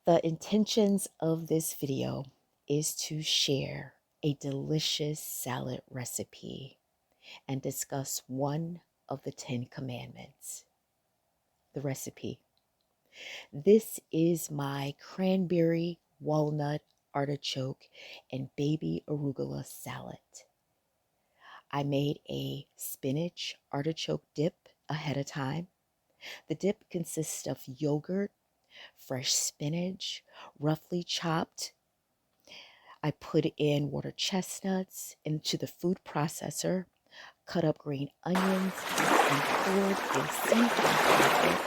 The intentions of this video is to share a delicious salad recipe and discuss one of the 10 commandments. The recipe. This is my cranberry, walnut, artichoke, and baby arugula salad. I made a spinach artichoke dip ahead of time. The dip consists of yogurt, fresh spinach, roughly chopped. I put in water chestnuts into the food processor, cut up green onions, and poured a seasoned packet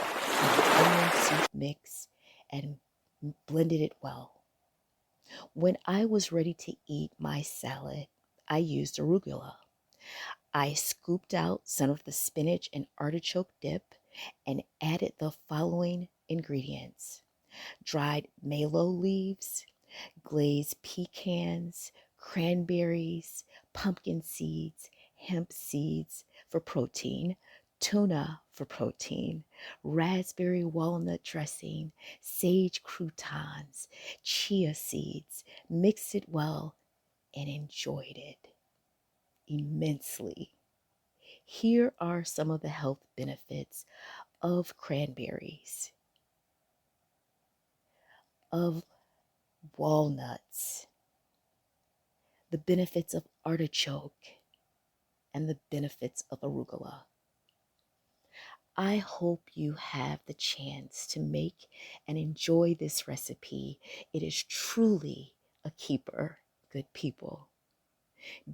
of onion soup mix and blended it well. When I was ready to eat my salad, I used arugula. I scooped out some of the spinach and artichoke dip and added the following ingredients: dried mallow leaves, glazed pecans, cranberries, pumpkin seeds, hemp seeds for protein, tuna for protein, raspberry walnut dressing, sage croutons, chia seeds. Mixed it well and enjoyed it immensely. Here are some of the health benefits of cranberries, of walnuts, the benefits of artichoke, and the benefits of arugula. I hope you have the chance to make and enjoy this recipe. It is truly a keeper, good people.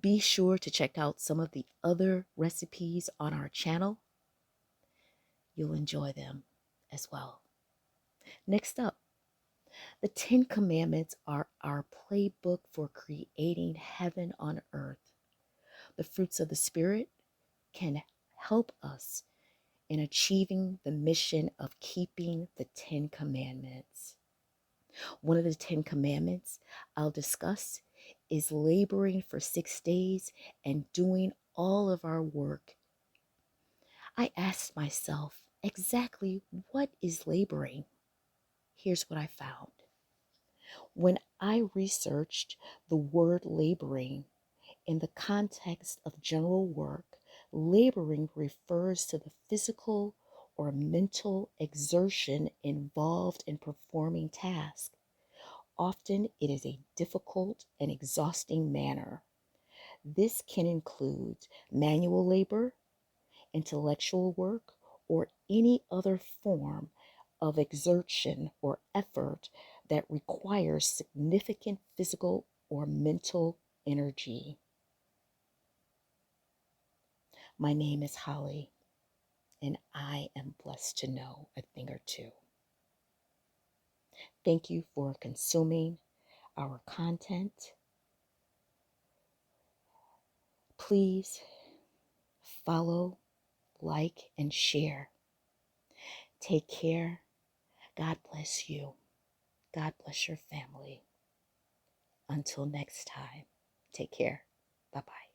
Be sure to check out some of the other recipes on our channel. You'll enjoy them as well. Next up, the 10 Commandments are our playbook for creating heaven on earth. The fruits of the Spirit can help us in achieving the mission of keeping the 10 Commandments. One of the 10 Commandments I'll discuss is laboring for 6 days and doing all of our work. I asked myself, exactly what is laboring? Here's what I found. When I researched the word laboring in the context of general work, laboring refers to the physical or mental exertion involved in performing tasks. Often it is a difficult and exhausting manner. This can include manual labor, intellectual work, or any other form of exertion or effort that requires significant physical or mental energy. My name is Holly, and I am blessed to know a thing or two. Thank you for consuming our content. Please follow, like, and share. Take care. God bless you. God bless your family. Until next time, take care. Bye-bye.